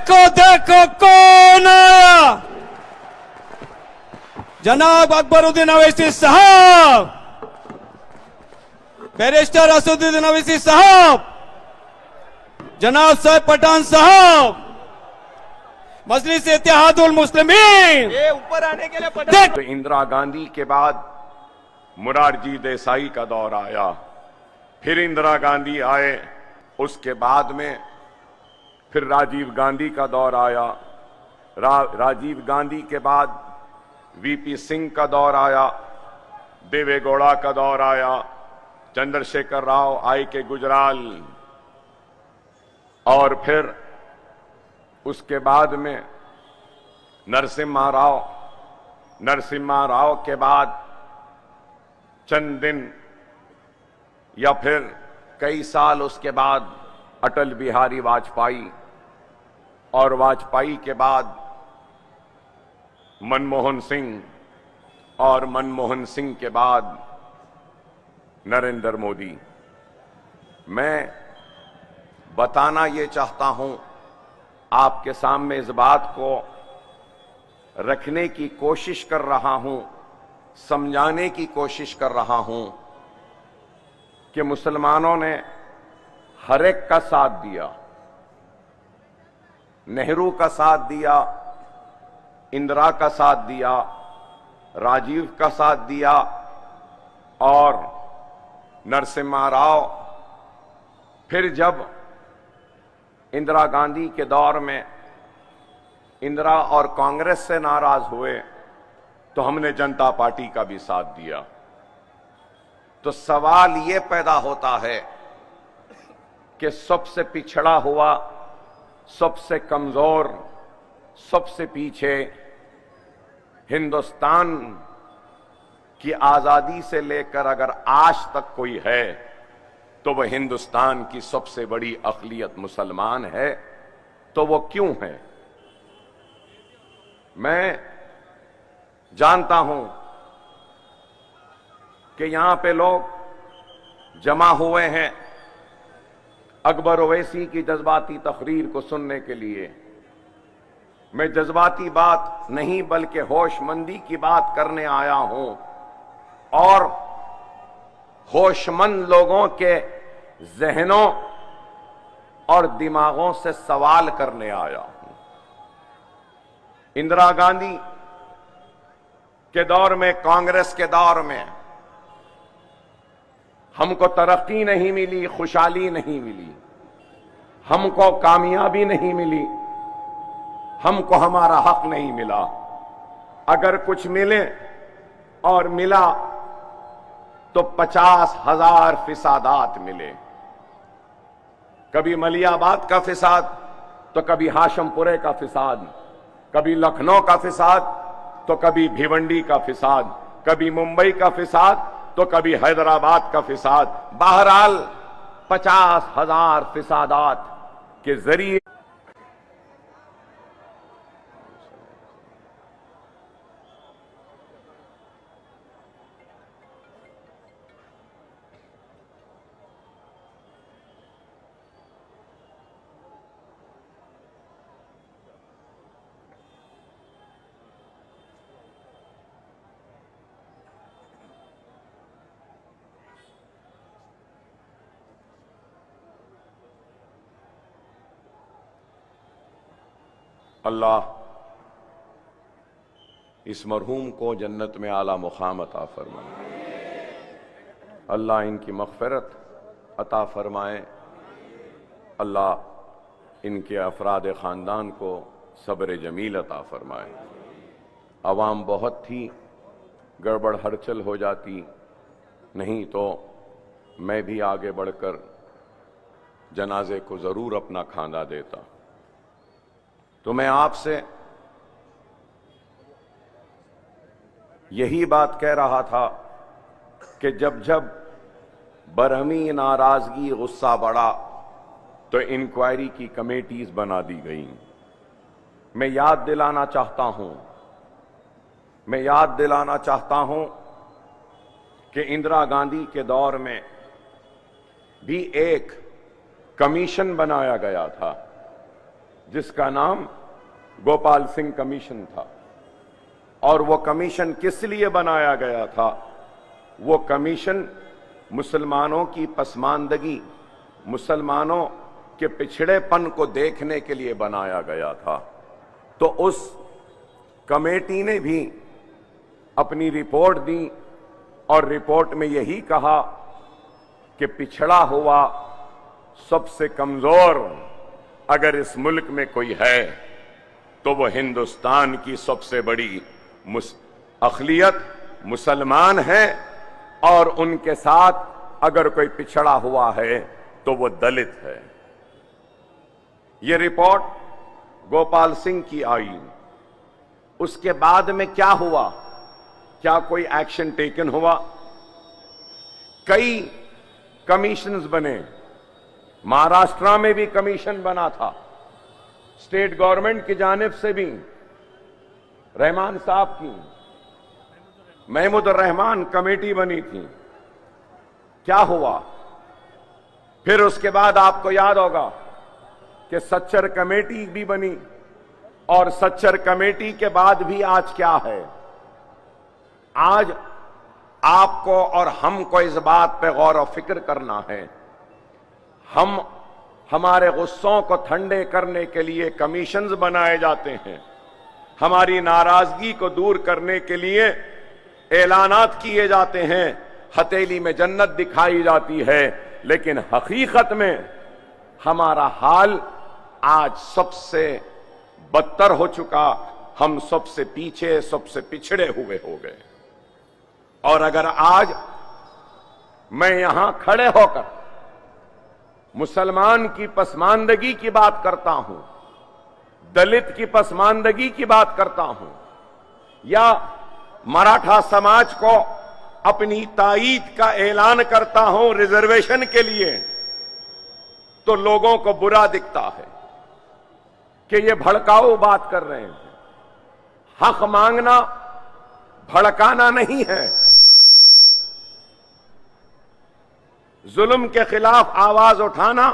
देखो देखो कौन आया, जनाब अकबरुद्दीन अवैसी साहब, बैरिस्टर असदुद्दीन अवैसी साहब, जनाब साहब पठान साहब, मजलिस इत्तेहादुल मुस्लिमीन, ये ऊपर आने के लिए तो इंदिरा गांधी के बाद मोरारजी देसाई का दौर आया, फिर इंदिरा गांधी आए, उसके बाद में फिर राजीव गांधी का दौर आया, राजीव गांधी के बाद वीपी सिंह का दौर आया, देवेगौड़ा का दौर आया, चंद्रशेखर राव आई के गुजराल, और फिर उसके बाद में नरसिम्हा राव के बाद चंद दिन या फिर कई साल उसके बाद अटल बिहारी वाजपेयी, और वाजपेयी के बाद मनमोहन सिंह, और मनमोहन सिंह के बाद नरेंद्र मोदी। मैं बताना ये चाहता हूं, आपके सामने इस बात को रखने की कोशिश कर रहा हूं, समझाने की कोशिश कर रहा हूं कि मुसलमानों ने हर एक का साथ दिया, नेहरू का साथ दिया, इंदिरा का साथ दिया, राजीव का साथ दिया, और नरसिम्हा राव। फिर जब इंदिरा गांधी के दौर में इंदिरा और कांग्रेस से नाराज हुए तो हमने जनता पार्टी का भी साथ दिया। तो सवाल ये पैदा होता है कि सबसे पिछड़ा हुआ, सबसे कमजोर, सबसे पीछे हिंदुस्तान की आजादी से लेकर अगर आज तक कोई है तो वह हिंदुस्तान की सबसे बड़ी अक़लियत मुसलमान है। तो वो क्यों है? मैं जानता हूं कि यहां पे लोग जमा हुए हैं अकबर ओवैसी की जज्बाती तकरीर को सुनने के लिए। मैं जज्बाती बात नहीं बल्कि होशमंदी की बात करने आया हूं, और होशमंद लोगों के जहनों और दिमागों से सवाल करने आया हूं। इंदिरा गांधी के दौर में, कांग्रेस के दौर में हमको तरक्की नहीं मिली, खुशहाली नहीं मिली, हमको कामयाबी नहीं मिली, हमको हमारा हक नहीं मिला। अगर कुछ मिले और मिला तो 50,000 फिसादात मिले। कभी मलियाबाद का फिसाद, तो कभी हाशमपुरे का फिसाद, कभी लखनऊ का फिसाद, तो कभी भिवंडी का फिसाद, कभी मुंबई का फिसाद, तो कभी हैदराबाद का फिसाद। बहरहाल 50,000 फिसादात के जरिए अल्लाह इस मरहूम को जन्नत में आला मुकाम अता फरमाए, अल्लाह इनकी मग़फ़िरत अता फरमाए, अल्लाह इनके अफराद ख़ानदान को सब्र जमील अता फरमाए। आवाम बहुत थी, गड़बड़ हलचल हो जाती, नहीं तो मैं भी आगे बढ़कर जनाजे को ज़रूर अपना खांदा देता। तो मैं आपसे यही बात कह रहा था कि जब जब बरहमी, नाराजगी, गुस्सा बढ़ा तो इंक्वायरी की कमेटीज बना दी गई। मैं याद दिलाना चाहता हूं कि इंदिरा गांधी के दौर में भी एक कमीशन बनाया गया था जिसका नाम गोपाल सिंह कमीशन था। और वो कमीशन किस लिए बनाया गया था? वो कमीशन मुसलमानों की पसमानदगी, मुसलमानों के पिछड़ेपन को देखने के लिए बनाया गया था। तो उस कमेटी ने भी अपनी रिपोर्ट दी और रिपोर्ट में यही कहा कि पिछड़ा हुआ सबसे कमजोर अगर इस मुल्क में कोई है तो वो हिंदुस्तान की सबसे बड़ी अक़लियत मुसलमान है, और उनके साथ अगर कोई पिछड़ा हुआ है तो वो दलित है। ये रिपोर्ट गोपाल सिंह की आई। उसके बाद में क्या हुआ? क्या कोई एक्शन टेकन हुआ? कई कमीशंस बने। महाराष्ट्र में भी कमीशन बना था, स्टेट गवर्नमेंट की जानिब से भी, रहमान साहब की, महमूद रहमान कमेटी बनी थी। क्या हुआ? फिर उसके बाद आपको याद होगा कि सच्चर कमेटी भी बनी, और सच्चर कमेटी के बाद भी आज क्या है? आज आपको और हमको इस बात पे गौर और फिक्र करना है। हम हमारे गुस्सों को ठंडे करने के लिए कमीशंस बनाए जाते हैं, हमारी नाराजगी को दूर करने के लिए ऐलानात किए जाते हैं, हथेली में जन्नत दिखाई जाती है, लेकिन हकीकत में हमारा हाल आज सबसे बदतर हो चुका। हम सबसे पीछे, सबसे पिछड़े हुए हो गए। और अगर आज मैं यहां खड़े होकर मुसलमान की पसमानदगी की बात करता हूं, दलित की पसमानदगी की बात करता हूं, या मराठा समाज को अपनी ताईद का ऐलान करता हूं रिजर्वेशन के लिए, तो लोगों को बुरा दिखता है कि ये भड़काऊ बात कर रहे हैं। हक मांगना भड़काना नहीं है, जुल्म के खिलाफ आवाज उठाना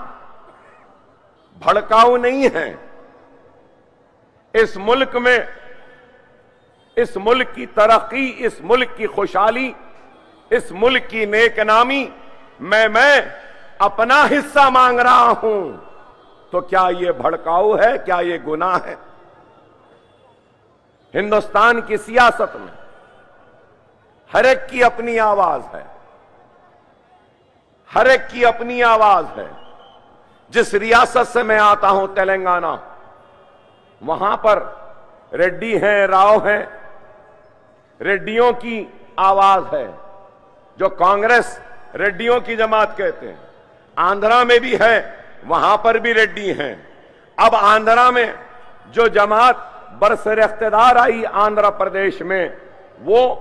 भड़काऊ नहीं है। इस मुल्क में, इस मुल्क की तरक्की, इस मुल्क की खुशहाली, इस मुल्क की नेकनामी मैं अपना हिस्सा मांग रहा हूं, तो क्या यह भड़काऊ है? क्या यह गुनाह है? हिंदुस्तान की सियासत में हर एक की अपनी आवाज है, हर एक की अपनी आवाज है। जिस रियासत से मैं आता हूं, तेलंगाना, वहां पर रेड्डी हैं, राव हैं, रेड्डियों की आवाज है, जो कांग्रेस रेड्डियों की जमात कहते हैं। आंध्रा में भी है, वहां पर भी रेड्डी हैं। अब आंध्रा में जो जमात बरसर इख्तिदार आई आंध्र प्रदेश में, वो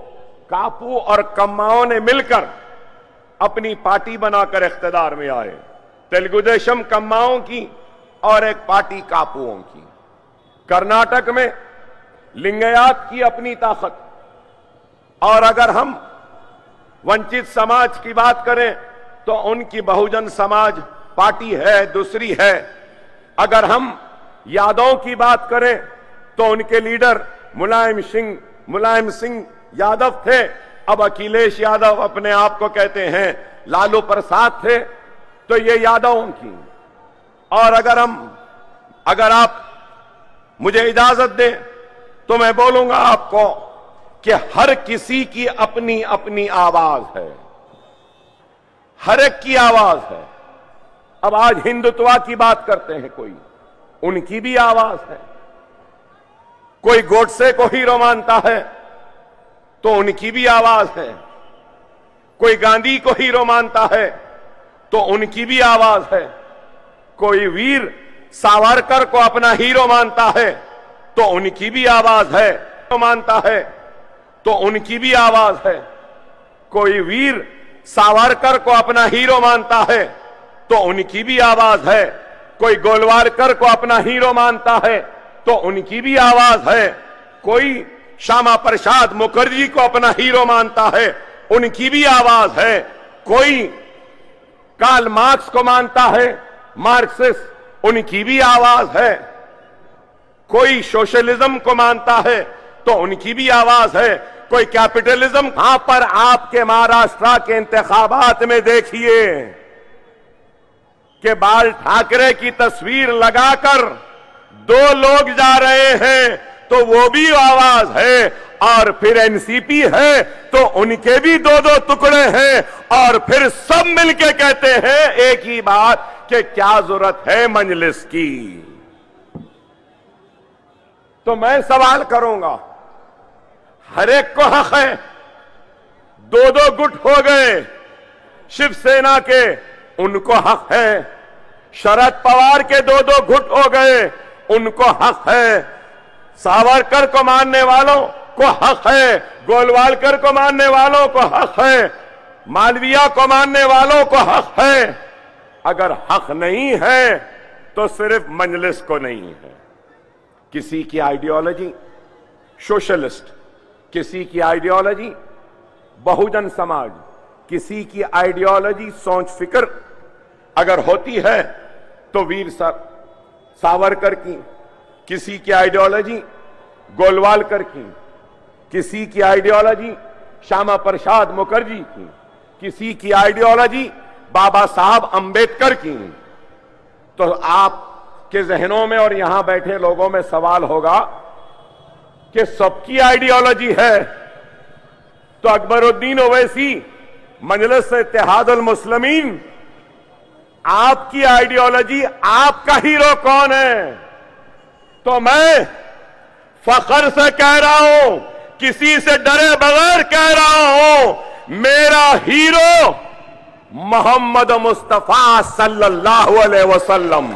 कापू और कम्माओं ने मिलकर अपनी पार्टी बनाकर इख्तिदार में आए। तेलुगु देशम कम्माओं की और एक पार्टी कापुओं की। कर्नाटक में लिंगायत की अपनी ताकत। और अगर हम वंचित समाज की बात करें तो उनकी बहुजन समाज पार्टी है, दूसरी है। अगर हम यादवों की बात करें तो उनके लीडर मुलायम सिंह यादव थे, अब अखिलेश यादव अपने आप को कहते हैं। लालू प्रसाद थे, तो ये यादवों की। और अगर आप मुझे इजाजत दें तो मैं बोलूंगा आपको कि हर किसी की अपनी अपनी आवाज है, हर एक की आवाज है। अब आज हिंदुत्व की बात करते हैं कोई, उनकी भी आवाज है। कोई गोडसे को हीरो मानता है तो उनकी भी आवाज है। कोई गांधी को हीरो मानता है तो उनकी भी आवाज है। कोई वीर सावरकर को अपना हीरो मानता है तो उनकी भी आवाज है, मानता है तो उनकी भी आवाज है। कोई वीर सावरकर को अपना हीरो मानता है तो उनकी भी आवाज है। कोई गोलवारकर को अपना हीरो मानता है तो उनकी भी आवाज है। कोई श्यामा प्रसाद मुखर्जी को अपना हीरो मानता है, उनकी भी आवाज है। कोई कार्ल मार्क्स को मानता है, मार्क्सिस्ट, उनकी भी आवाज है। कोई सोशलिज्म को मानता है तो उनकी भी आवाज है, कोई कैपिटलिज्म। यहां पर आपके महाराष्ट्र के इंतखाबात में देखिए कि बाल ठाकरे की तस्वीर लगाकर 2 लोग जा रहे हैं तो वो भी आवाज है, और फिर एनसीपी है तो उनके भी 2-2 टुकड़े हैं, और फिर सब मिलके कहते हैं एक ही बात कि क्या जरूरत है मजलिस की। तो मैं सवाल करूंगा, हर एक को हक है, 2-2 गुट हो गए शिवसेना के, उनको हक है। शरद पवार के 2-2 गुट हो गए, उनको हक है। सावरकर को मानने वालों को हक है, गोलवालकर को मानने वालों को हक है, मालविया को मानने वालों को हक है। अगर हक नहीं है तो सिर्फ मजलिस को नहीं है। किसी की आइडियोलॉजी सोशलिस्ट, किसी की आइडियोलॉजी बहुजन समाज, किसी की आइडियोलॉजी सोच फिक्र अगर होती है तो वीर सावरकर की, किसी की आइडियोलॉजी गोलवालकर की, किसी की आइडियोलॉजी श्यामा प्रसाद मुखर्जी की, किसी की आइडियोलॉजी बाबा साहब अंबेडकर की। तो आपके जहनों में और यहां बैठे लोगों में सवाल होगा कि सबकी आइडियोलॉजी है तो अकबरुद्दीन ओवैसी मजलिस इत्तेहादुल मुस्लिमीन, आपकी आइडियोलॉजी, आपका हीरो कौन है? तो मैं फख्र से कह रहा हूं, किसी से डरे बगैर कह रहा हूं, मेरा हीरो मोहम्मद मुस्तफा सल्लल्लाहु अलैहि वसल्लम।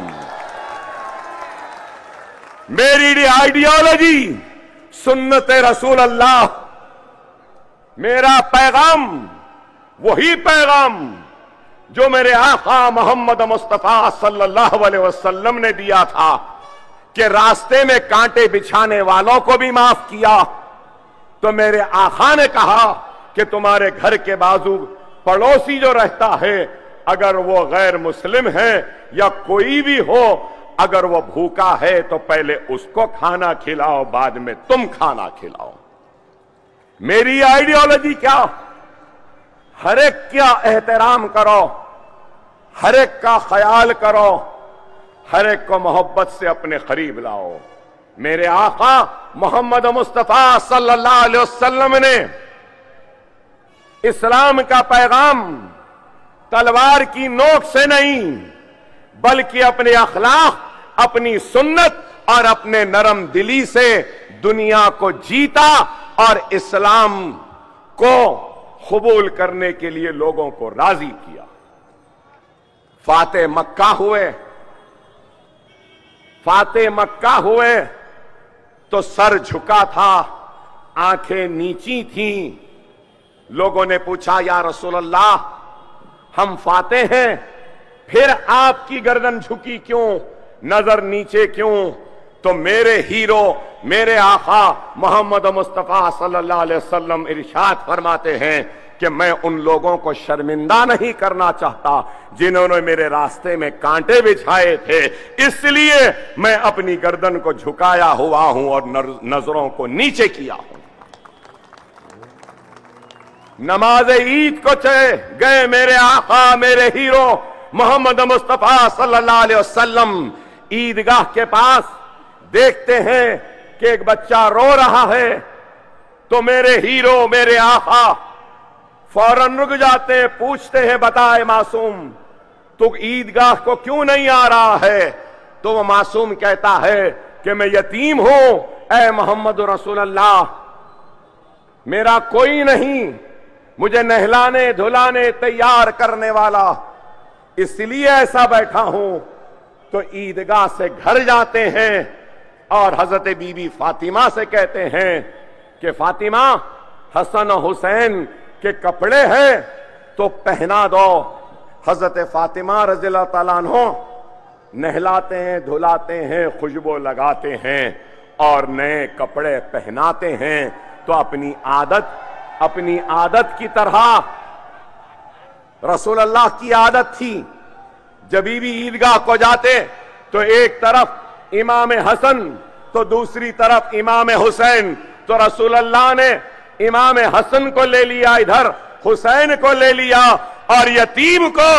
मेरी आइडियोलॉजी सुन्नत रसूल अल्लाह, मेरा पैगाम वही पैगाम जो मेरे आका मोहम्मद मुस्तफा सल्लल्लाहु अलैहि वसल्लम ने दिया था कि रास्ते में कांटे बिछाने वालों को भी माफ किया। तो मेरे आका ने कहा कि तुम्हारे घर के बाजू पड़ोसी जो रहता है, अगर वो गैर मुस्लिम है या कोई भी हो, अगर वो भूखा है तो पहले उसको खाना खिलाओ, बाद में तुम खाना खिलाओ। मेरी आइडियोलॉजी क्या? हर एक का एहतराम करो, हर एक का ख्याल करो, हर एक को मोहब्बत से अपने करीब लाओ। मेरे आका मोहम्मद मुस्तफा सल्लल्लाहु अलैहि वसल्लम ने इस्लाम का पैगाम तलवार की नोक से नहीं, बल्कि अपने अखलाक, अपनी सुन्नत और अपने नरम दिली से दुनिया को जीता और इस्लाम को कबूल करने के लिए लोगों को राजी किया। फाते मक्का हुए, फाते मक्का हुए तो सर झुका था, आंखें नीची थीं। लोगों ने पूछा, या रसूल अल्लाह, हम फाते हैं, फिर आपकी गर्दन झुकी क्यों, नजर नीचे क्यों? तो मेरे हीरो, मेरे आका मोहम्मद मुस्तफा सल्लल्लाहु अलैहि वसल्लम इरशाद फरमाते हैं कि मैं उन लोगों को शर्मिंदा नहीं करना चाहता जिन्होंने मेरे रास्ते में कांटे बिछाए थे, इसलिए मैं अपनी गर्दन को झुकाया हुआ हूं और नजरों को नीचे किया हूं। नमाज ईद को चले गए मेरे आका, मेरे हीरो मोहम्मद मुस्तफा सल्लल्लाहु अलैहि वसल्लम ईदगाह के पास देखते हैं कि एक बच्चा रो रहा है, तो मेरे हीरो, मेरे आका फौरन रुक जाते हैं, पूछते हैं, बताए मासूम, तू ईदगाह को क्यों नहीं आ रहा है? तो वो मासूम कहता है कि मैं यतीम हूं, ऐ मोहम्मद रसूलुल्लाह, मेरा कोई नहीं मुझे नहलाने धुलाने तैयार करने वाला, इसलिए ऐसा बैठा हूं। तो ईदगाह से घर जाते हैं और हजरत बीबी फातिमा से कहते हैं कि फातिमा, हसन हुसैन के कपड़े हैं तो पहना दो। हजरत फातिमा रज़ियल्लाहु ताला अन्हा नहलाते हैं, धुलाते हैं, खुशबू लगाते हैं और नए कपड़े पहनाते हैं। तो अपनी आदत की तरह रसूलुल्लाह की आदत थी, जब भी ईदगाह को जाते तो एक तरफ इमाम हसन तो दूसरी तरफ इमाम हुसैन, तो रसूलुल्लाह ने इमाम हसन को ले लिया, इधर हुसैन को ले लिया और यतीम को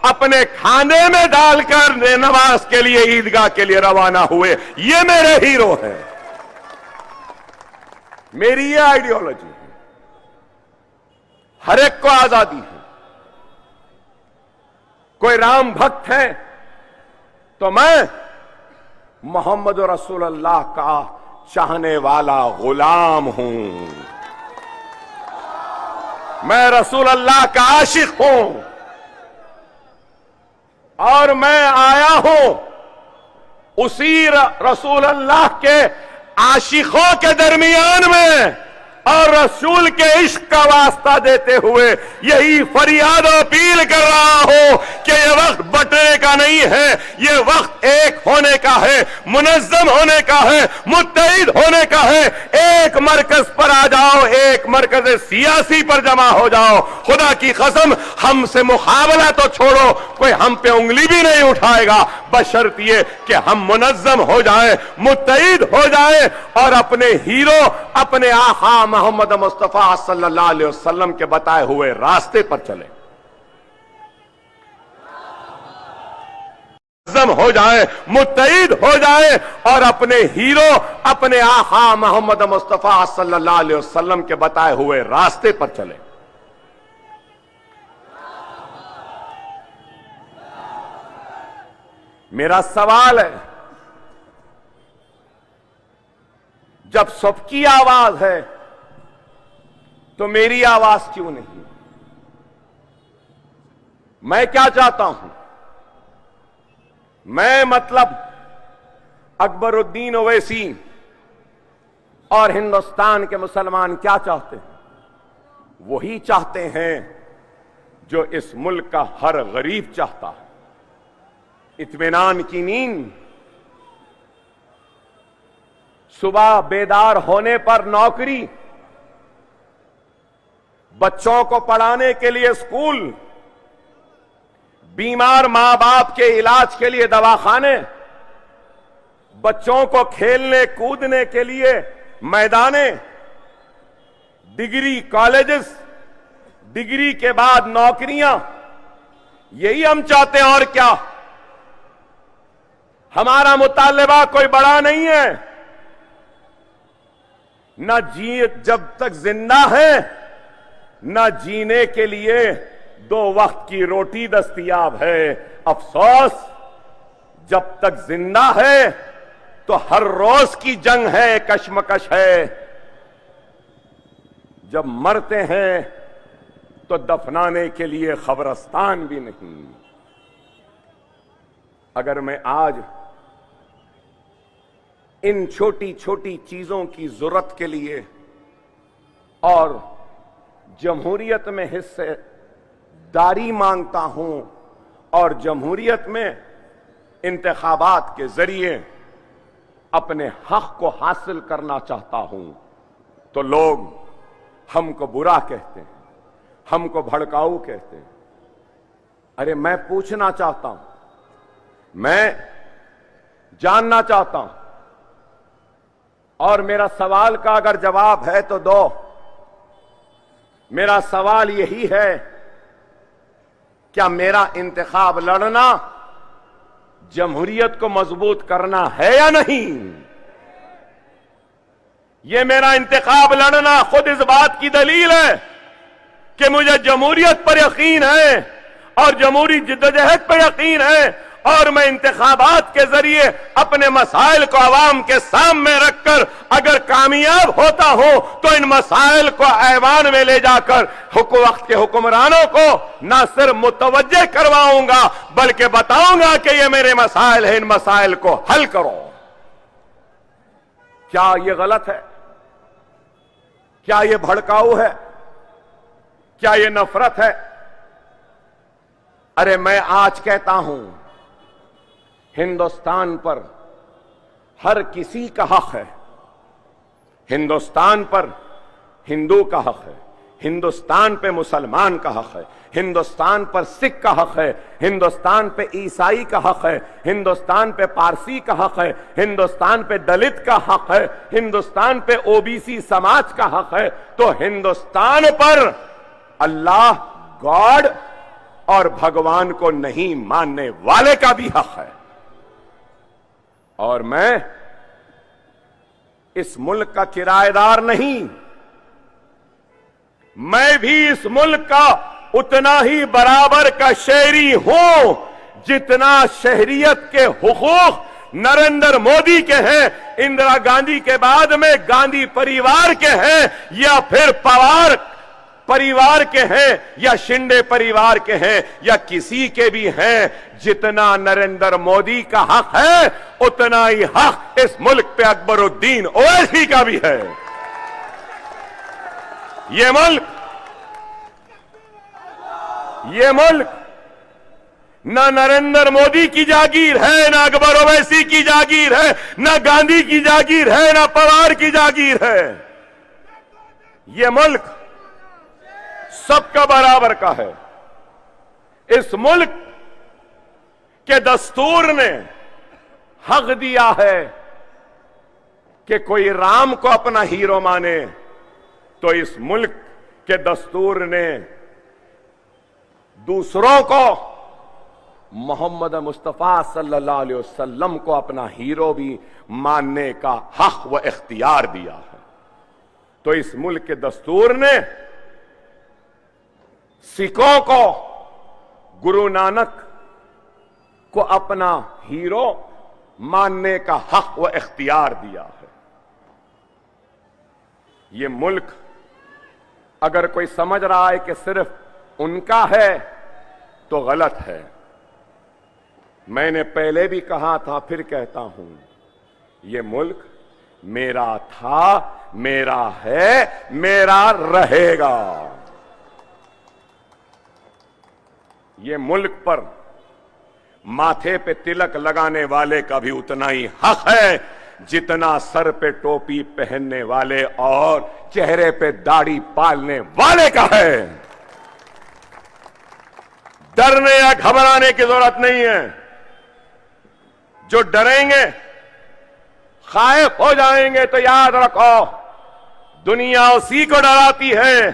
अपने खाने में डालकर नमाज के लिए ईदगाह के लिए रवाना हुए। ये मेरे हीरो हैं, मेरी ये आइडियोलॉजी है। हर एक को आजादी है। कोई राम भक्त है तो मैं मोहम्मद रसूलुल्लाह का चाहने वाला गुलाम हूं, मैं रसूलुल्लाह का आशिक हूं और मैं आया हूं उसी रसूलुल्लाह के आशिकों के दरमियान में और रसूल के इश्क का वास्ता देते हुए यही फरियाद और अपील कर रहा हूं कि यह वक्त बटने का नहीं है, यह वक्त एक होने का है, मुनज़्ज़म होने का है, मुत्तहिद होने का है। एक मरकज पर आ जाओ, एक मरकज सियासी पर जमा हो जाओ। खुदा की कसम, हमसे मुकाबला तो छोड़ो, कोई हम पे उंगली भी नहीं उठाएगा, बशर्तिए कि हम मुनज़्ज़म हो जाए, मुत्तहिद हो जाए और अपने हीरो, अपने आका मोहम्मद मुस्तफा सल्लल्लाहु अलैहि वसल्लम के बताए हुए रास्ते पर चले, हो जाए, मुत्तहिद हो जाए और अपने हीरो, अपने आका मोहम्मद मुस्तफा सल्लल्लाहु अलैहि वसल्लम के बताए हुए रास्ते पर चले। मेरा सवाल है, जब सबकी आवाज है तो मेरी आवाज क्यों नहीं? मैं क्या चाहता हूं? मैं मतलब अकबरुद्दीन ओवैसी और हिंदुस्तान के मुसलमान क्या चाहते हैं? वही चाहते हैं जो इस मुल्क का हर गरीब चाहता है। इत्मीनान की नींद, सुबह बेदार होने पर नौकरी, बच्चों को पढ़ाने के लिए स्कूल, बीमार मां बाप के इलाज के लिए दवाखाने, बच्चों को खेलने कूदने के लिए मैदाने, डिग्री कॉलेजेस, डिग्री के बाद नौकरियां, यही हम चाहते हैं। और क्या? हमारा मुतालबा कोई बड़ा नहीं है। न जब तक जिंदा है न जीने के लिए 2 वक्त की रोटी दस्तयाब है। अफसोस, जब तक जिंदा है तो हर रोज की जंग है, कशमकश है। जब मरते हैं तो दफनाने के लिए खबरस्तान भी नहीं। अगर मैं आज इन छोटी छोटी चीजों की जरूरत के लिए और जमहूरियत में हिस्सेदारी मांगता हूं और जमहूरियत में इंतखाबात के जरिए अपने हक को हासिल करना चाहता हूं, तो लोग हमको बुरा कहते हैं, हमको भड़काऊ कहते हैं। अरे मैं पूछना चाहता हूं, मैं जानना चाहता हूं, और मेरा सवाल का अगर जवाब है तो दो। मेरा सवाल यही है, क्या मेरा इंतखाब लड़ना जमहूरियत को मजबूत करना है या नहीं? यह मेरा इंतखाब लड़ना खुद इस बात की दलील है कि मुझे जमहूरियत पर यकीन है और जमहूरी जिद्दोजहद पर यकीन है, और मैं इंतखाबात के जरिए अपने मसाइल को अवाम के सामने रखकर अगर कामयाब होता हूं तो इन मसाइल को ऐवान में ले जाकर वक्त के हुक्मरानों को न सिर्फ मुतवज्जे करवाऊंगा बल्कि बताऊंगा कि ये मेरे मसाइल हैं, इन मसाइल को हल करो। क्या ये गलत है? क्या ये भड़काऊ है? क्या ये नफरत है? अरे मैं आज कहता हूं, हिंदुस्तान पर हर किसी का हक है। हिंदुस्तान पर हिंदू का हक है, हिंदुस्तान पे मुसलमान का हक है, हिंदुस्तान पर सिख का हक है, हिंदुस्तान पे ईसाई का हक है, हिंदुस्तान पे पारसी का हक है, हिंदुस्तान पे दलित का हक है, हिंदुस्तान पे ओबीसी समाज का हक है, तो हिंदुस्तान पर अल्लाह, गॉड और भगवान को नहीं मानने वाले का भी हक है। और मैं इस मुल्क का किराएदार नहीं, मैं भी इस मुल्क का उतना ही बराबर का शहरी हूं जितना शहरियत के हुकूक नरेंद्र मोदी के हैं, इंदिरा गांधी के बाद में गांधी परिवार के हैं, या फिर पवार परिवार के हैं, या शिंदे परिवार के हैं, या किसी के भी हैं। जितना नरेंद्र मोदी का हक है उतना ही हक इस मुल्क पे अकबरुद्दीन ओवैसी का भी है। ये मुल्क ना नरेंद्र मोदी की जागीर है, ना अकबर ओवैसी की जागीर है, ना गांधी की जागीर है, ना पवार की जागीर है। ये मुल्क सबका बराबर का है। इस मुल्क के दस्तूर ने हक दिया है कि कोई राम को अपना हीरो माने, तो इस मुल्क के दस्तूर ने दूसरों को मोहम्मद मुस्तफा सल्लल्लाहु अलैहि वसल्लम को अपना हीरो भी मानने का हक व इख्तियार दिया है। तो इस मुल्क के दस्तूर ने सिखों को गुरु नानक को अपना हीरो मानने का हक व इख्तियार दिया है। ये मुल्क अगर कोई समझ रहा है कि सिर्फ उनका है तो गलत है। मैंने पहले भी कहा था, फिर कहता हूं, ये मुल्क मेरा था, मेरा है, मेरा रहेगा। ये मुल्क पर माथे पे तिलक लगाने वाले का भी उतना ही हक है जितना सर पे टोपी पहनने वाले और चेहरे पे दाढ़ी पालने वाले का है। डरने या घबराने की जरूरत नहीं है। जो डरेंगे, खाइफ हो जाएंगे, तो याद रखो दुनिया उसी को डराती है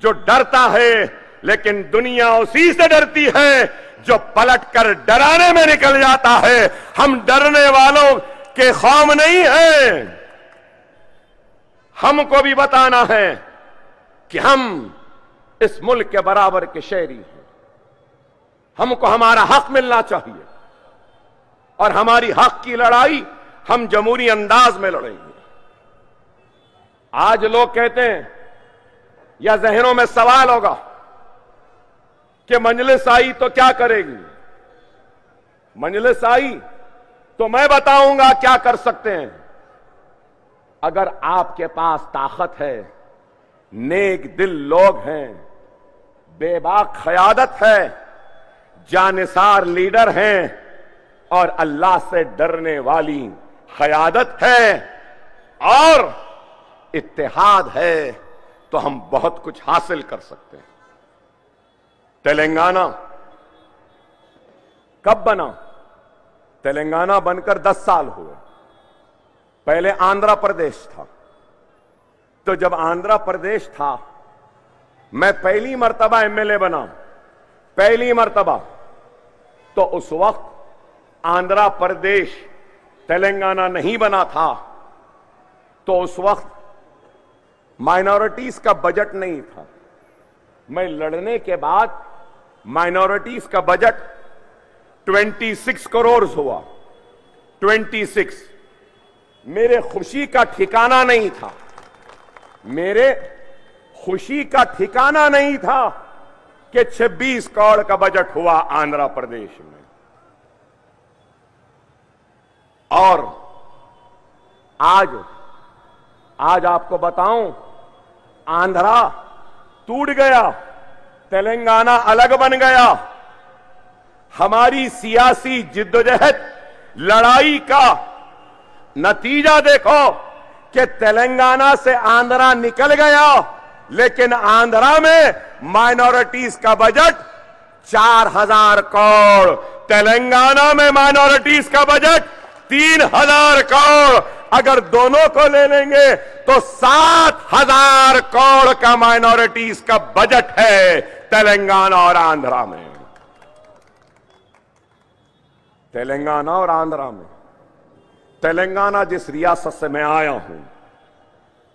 जो डरता है, लेकिन दुनिया उसी से डरती है जो पलटकर डराने में निकल जाता है। हम डरने वालों के खौफ नहीं है। हमको भी बताना है कि हम इस मुल्क के बराबर के शहरी हैं। हमको हमारा हक मिलना चाहिए और हमारी हक की लड़ाई हम जमहूरी अंदाज में लड़ेंगे। आज लोग कहते हैं या जहनों में सवाल होगा कि मजलिस आई तो क्या करेगी। मजलिस आई तो मैं बताऊंगा क्या कर सकते हैं। अगर आपके पास ताकत है, नेक दिल लोग हैं, बेबाक क़यादत है, जानिसार लीडर हैं और अल्लाह से डरने वाली क़यादत है और इत्तेहाद है, तो हम बहुत कुछ हासिल कर सकते हैं। तेलंगाना कब बना? तेलंगाना बनकर 10 साल हुए। पहले आंध्र प्रदेश था। तो जब आंध्र प्रदेश था, मैं पहली मर्तबा एमएलए बना, पहली मर्तबा, तो उस वक्त आंध्र प्रदेश तेलंगाना नहीं बना था। तो उस वक्त माइनॉरिटीज का बजट नहीं था। मैं लड़ने के बाद माइनॉरिटीज का बजट 26 करोड़ हुआ। 26। मेरे खुशी का ठिकाना नहीं था। मेरे खुशी का ठिकाना नहीं था कि 26 करोड़ का बजट हुआ आंध्र प्रदेश में। और आज आपको बताऊं, आंध्रा टूट गया, तेलंगाना अलग बन गया। हमारी सियासी जिद्दोजहद लड़ाई का नतीजा देखो कि तेलंगाना से आंध्रा निकल गया, लेकिन आंध्रा में माइनॉरिटीज का बजट 4,000 करोड़। तेलंगाना में माइनॉरिटीज का बजट 3,000 करोड़। अगर दोनों को ले लेंगे तो 7,000 करोड़ का माइनॉरिटीज का बजट है तेलंगाना और आंध्रा में। तेलंगाना और आंध्रा में। तेलंगाना जिस रियासत से मैं आया हूं,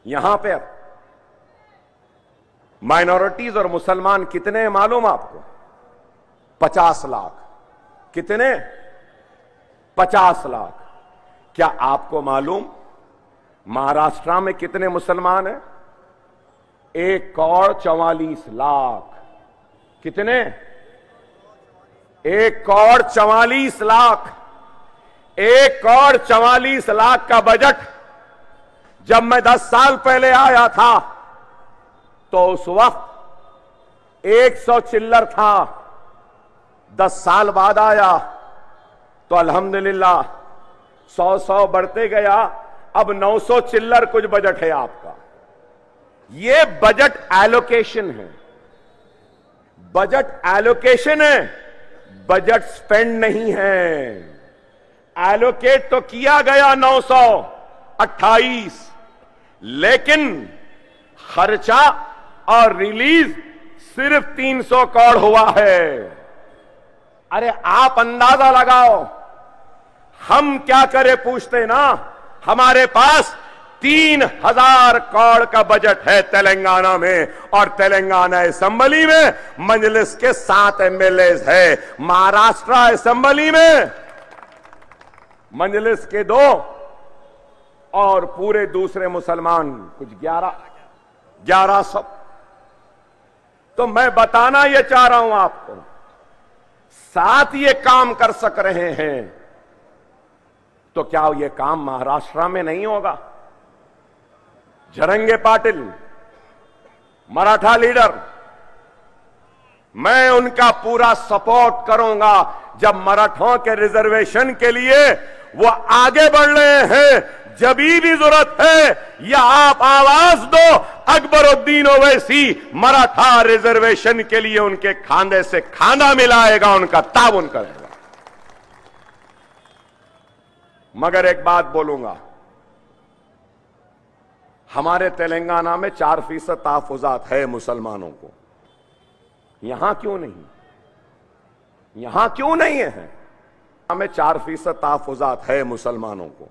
यहां पे माइनॉरिटीज और मुसलमान कितने हैं मालूम आपको? 50 लाख। कितने? 50 लाख। क्या आपको मालूम महाराष्ट्र में कितने मुसलमान हैं? 1,44,00,000। कितने? 1,44,00,000। 1,44,00,000 का बजट जब मैं 10 साल पहले आया था तो उस वक्त 100 चिल्लर था। 10 साल बाद आया तो अल्हम्दुलिल्लाह 100 बढ़ते गया। अब 900 चिल्लर कुछ बजट है आपका। ये बजट एलोकेशन है। बजट एलोकेशन है, बजट स्पेंड नहीं है। एलोकेट तो किया गया 928, लेकिन खर्चा और रिलीज सिर्फ 300 करोड़ हुआ है। अरे आप अंदाजा लगाओ, हम क्या करें पूछते ना। हमारे पास 3,000 करोड़ का बजट है तेलंगाना में, और तेलंगाना असेंबली में मजलिस के 7 एमएलए है। महाराष्ट्र असेंबली में मजलिस के 2 और पूरे दूसरे मुसलमान कुछ 1100। तो मैं बताना यह चाह रहा हूं आपको, 7 ये काम कर सक रहे हैं, तो क्या ये काम महाराष्ट्र में नहीं होगा? जरंगे पाटिल मराठा लीडर, मैं उनका पूरा सपोर्ट करूंगा जब मराठों के रिजर्वेशन के लिए वो आगे बढ़ रहे हैं। जब भी जरूरत है या आप आवाज दो, अकबरुद्दीन ओवैसी मराठा रिजर्वेशन के लिए उनके खांधे से खाना मिलाएगा, उनका ताउन करेगा। मगर एक बात बोलूंगा, हमारे तेलंगाना में 4% तहफुजात है मुसलमानों को। यहां क्यों नहीं? यहां क्यों नहीं है? हमें 4% तहफुजात है मुसलमानों को।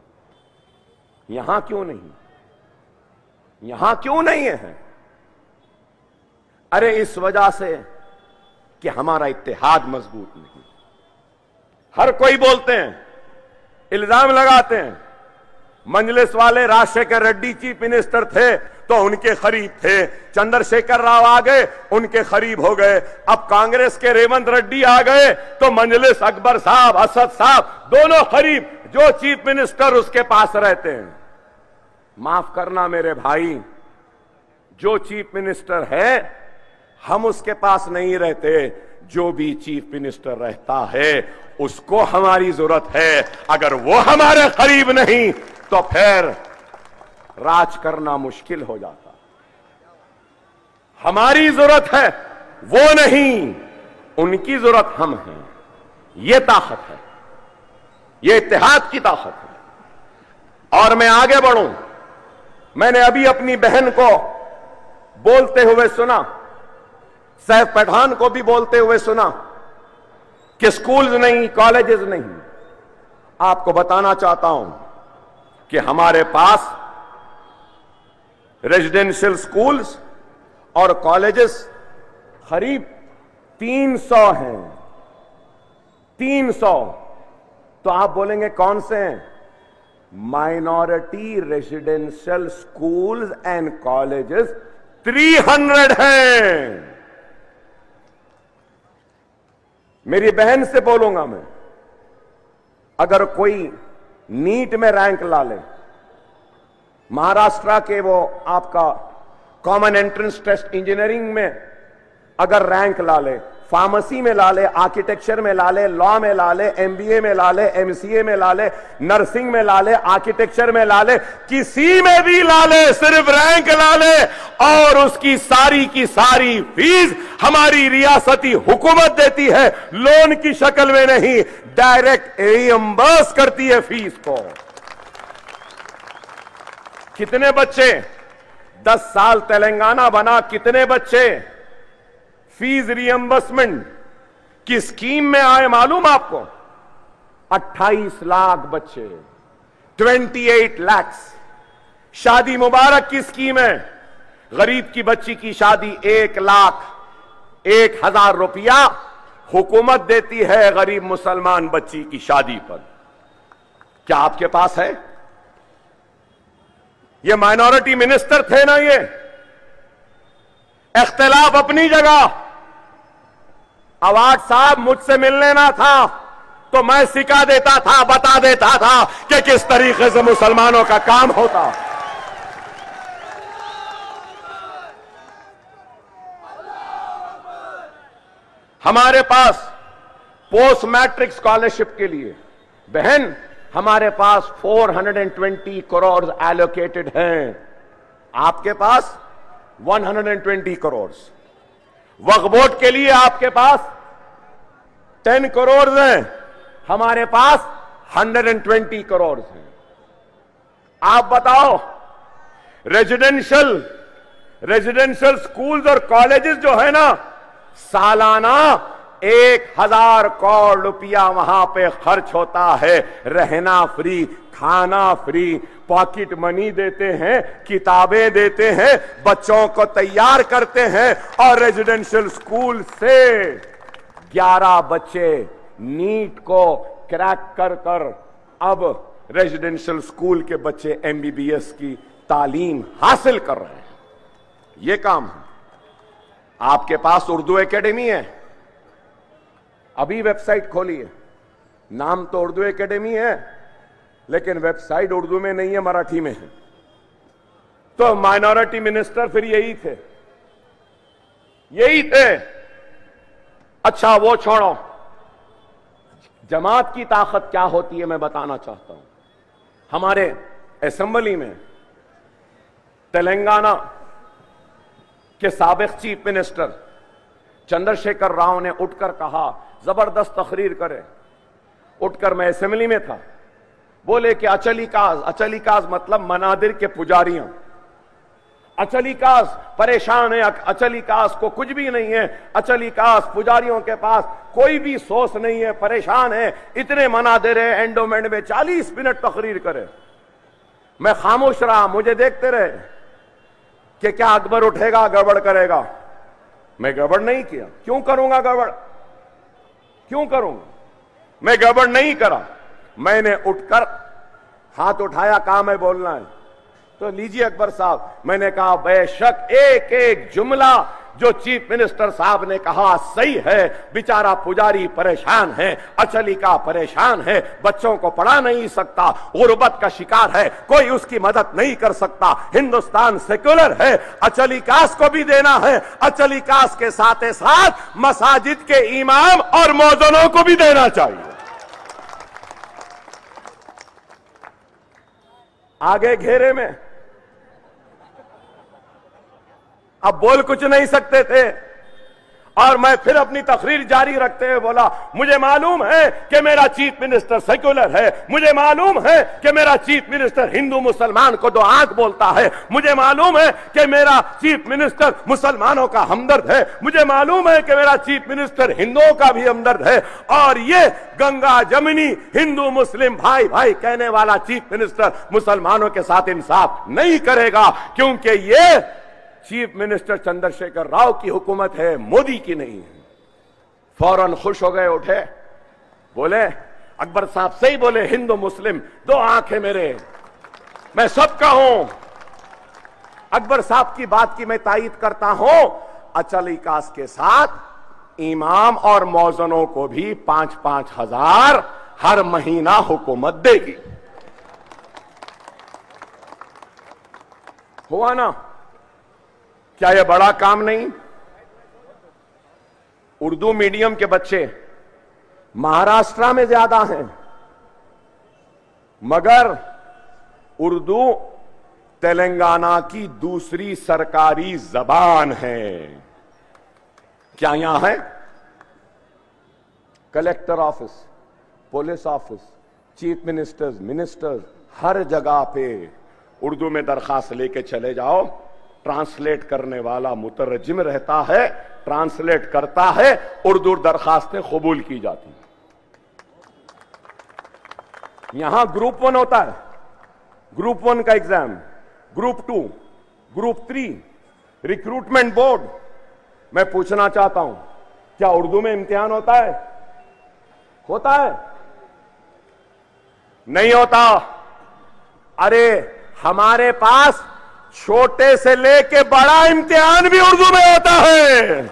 यहां क्यों नहीं? यहां क्यों नहीं है? अरे इस वजह से कि हमारा इत्तेहाद मजबूत नहीं। हर कोई बोलते हैं, इल्जाम लगाते हैं, मंजलिस वाले राजशेखर रेड्डी चीफ मिनिस्टर थे तो उनके करीब थे, चंद्रशेखर राव आ गए उनके करीब हो गए, अब कांग्रेस के रेवंत रेड्डी आ गए तो मंजलिस अकबर साहब, असद साहब दोनों करीब, जो चीफ मिनिस्टर उसके पास रहते हैं। माफ करना मेरे भाई, जो चीफ मिनिस्टर है हम उसके पास नहीं रहते, जो भी चीफ मिनिस्टर रहता है उसको हमारी जरूरत है। अगर वो हमारे करीब नहीं तो फिर राज करना मुश्किल हो जाता। हमारी जरूरत है, वो नहीं, उनकी जरूरत हम हैं। ये ताकत है, ये इत्तेहाद की ताकत है। और मैं आगे बढ़ूं, मैंने अभी अपनी बहन को बोलते हुए सुना, सैफ पठान को भी बोलते हुए सुना कि स्कूल्स नहीं, कॉलेजेस नहीं। आपको बताना चाहता हूं कि हमारे पास रेजिडेंशियल स्कूल्स और कॉलेजेस करीब 300 हैं। 300। तो आप बोलेंगे कौन से हैं? Minority residential schools and colleges 300 हैं। मेरी बहन से बोलूंगा मैं, अगर कोई नीट में रैंक ला ले, महाराष्ट्र के वो आपका कॉमन एंट्रेंस टेस्ट इंजीनियरिंग में अगर रैंक ला ले फार्मेसी में ला ले, आर्किटेक्चर में ला ले, लॉ में ला ले, एमबीए में ला ले, एमसीए में ला ले, नर्सिंग में ला ले, आर्किटेक्चर में ला ले, किसी में भी ला ले, सिर्फ रैंक ला ले और उसकी सारी की सारी फीस हमारी रियासती हुकूमत देती है, लोन की शक्ल में नहीं, डायरेक्ट रिइंबर्स करती है फीस को। कितने बच्चे 10 साल तेलंगाना बना, कितने बच्चे फीस रिइंबर्समेंट की स्कीम में आए मालूम आपको? 28 लाख बच्चे, 28 लाख। शादी मुबारक की स्कीम है, गरीब की बच्ची की शादी 1,01,000 रुपया हुकूमत देती है गरीब मुसलमान बच्ची की शादी पर। क्या आपके पास है? ये माइनॉरिटी मिनिस्टर थे ना, ये इख्तिलाफ अपनी जगह। अवार्ड साहब मुझसे मिलने ना था तो मैं सिखा देता था, बता देता था कि किस तरीके से मुसलमानों का काम होता। हमारे पास पोस्ट मैट्रिक स्कॉलरशिप के लिए बहन हमारे पास 420 करोड़ एलोकेटेड हैं, आपके पास 120 करोड़। वक्फ बोर्ड के लिए आपके पास 10 करोड़ हैं, हमारे पास 120 करोड़ हैं। आप बताओ, रेजिडेंशियल स्कूल्स और कॉलेजेस जो है ना, सालाना 1,000 करोड़ रुपया वहां पे खर्च होता है। रहना फ्री, खाना फ्री, पॉकेट मनी देते हैं, किताबें देते हैं, बच्चों को तैयार करते हैं और रेजिडेंशियल स्कूल से 11 बच्चे नीट को क्रैक कर कर अब रेजिडेंशियल स्कूल के बच्चे एमबीबीएस की तालीम हासिल कर रहे हैं। यह काम है। आपके पास उर्दू एकेडमी है, अभी वेबसाइट खोली है, नाम तो उर्दू एकेडमी है लेकिन वेबसाइट उर्दू में नहीं है, मराठी में है। तो माइनॉरिटी मिनिस्टर फिर यही थे। अच्छा वो छोड़ो, जमात की ताकत क्या होती है मैं बताना चाहता हूं। हमारे असेंबली में तेलंगाना के साबिक चीफ मिनिस्टर चंद्रशेखर राव ने उठकर कहा, जबरदस्त तकरीर करे, उठकर, मैं असेंबली में था, बोले कि अचलीकाज मतलब मनादिर के पुजारियां, अचलीकाज परेशान है, अचलीकाज को कुछ भी नहीं है, अचलीकाज पुजारियों के पास कोई भी सोच नहीं है, परेशान है, इतने मनादिर है, एंडोमेंट में 40 मिनट तकरीर करे। मैं खामोश रहा, मुझे देखते रहे कि क्या अकबर उठेगा गड़बड़ करेगा। मैं गड़बड़ नहीं किया, क्यों करूंगा गड़बड़, क्यों करूंगा? मैं गड़बड़ नहीं करा। मैंने उठकर हाथ उठाया, काम है बोलना है, तो लीजिए अकबर साहब। मैंने कहा बेशक एक एक जुमला जो चीफ मिनिस्टर साहब ने कहा सही है, बेचारा पुजारी परेशान है, अचलिका परेशान है, बच्चों को पढ़ा नहीं सकता, गुर्बत का शिकार है, कोई उसकी मदद नहीं कर सकता, हिंदुस्तान सेक्युलर है, अचलिकास को भी देना है, अचलिकास के साथ साथ मसाजिद के इमाम और मौजनों को भी देना चाहिए। आगे घेरे में अब बोल कुछ नहीं सकते थे और मैं फिर अपनी तकरीर जारी रखते हुए बोला, मुझे मालूम है कि मेरा चीफ मिनिस्टर सेक्युलर है, मुझे मालूम है कि मेरा चीफ मिनिस्टर हिंदू मुसलमान को दो आंख बोलता है, मुझे मालूम है कि मेरा चीफ मिनिस्टर मुसलमानों का हमदर्द है, मुझे मालूम है कि मेरा चीफ मिनिस्टर हिंदुओं का भी हमदर्द है, और ये गंगा जमुनी हिंदू मुस्लिम भाई भाई कहने वाला चीफ मिनिस्टर मुसलमानों के साथ इंसाफ नहीं करेगा, क्योंकि ये चीफ मिनिस्टर चंद्रशेखर राव की हुकूमत है, मोदी की नहीं है। फौरन खुश हो गए, उठे, बोले अकबर साहब सही बोले, हिंदू मुस्लिम दो आंखें मेरे, मैं सबका हूं। अकबर साहब की बात की मैं तायीद करता हूं। अचलीकास के साथ इमाम और मौजनों को भी 5-5 हजार हर महीना हुकूमत देगी। हुआ ना? क्या यह बड़ा काम नहीं? उर्दू मीडियम के बच्चे महाराष्ट्र में ज्यादा हैं, मगर उर्दू तेलंगाना की दूसरी सरकारी जबान है। क्या यहां है? Collector office, police office, chief ministers, हर जगह पे उर्दू में दरखास्त लेके चले जाओ, ट्रांसलेट करने वाला मुतरजिम रहता है, ट्रांसलेट करता है, उर्दू दरखास्तें कबूल की जाती हैं। यहां ग्रुप 1 होता है, ग्रुप 1 का exam, group 2, group 3, recruitment board. मैं पूछना चाहता हूं, क्या उर्दू में इम्तिहान होता है? होता है? नहीं होता। अरे हमारे पास छोटे से लेके बड़ा इम्तिहान भी उर्दू में होता है।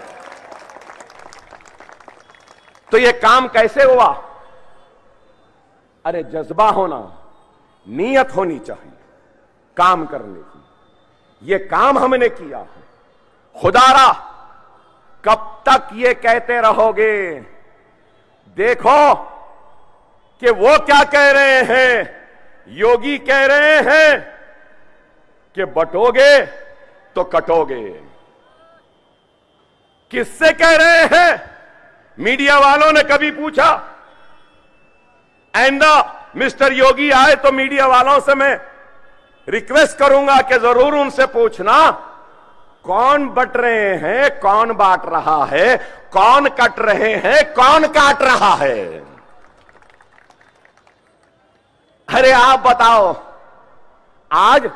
तो यह काम कैसे हुआ? अरे जज्बा होना, नीयत होनी चाहिए काम करने की। यह काम हमने किया है। खुदारा कब तक ये कहते रहोगे? देखो कि वो क्या कह रहे हैं। योगी कह रहे हैं कि बटोगे तो कटोगे। किससे कह रहे हैं? मीडिया वालों ने कभी पूछा? आइंदा मिस्टर योगी आए तो मीडिया वालों से मैं रिक्वेस्ट करूंगा कि जरूर उनसे पूछना, कौन बट रहे हैं, कौन बांट रहा है, कौन कट रहे हैं, कौन काट रहा है। अरे आप बताओ, आज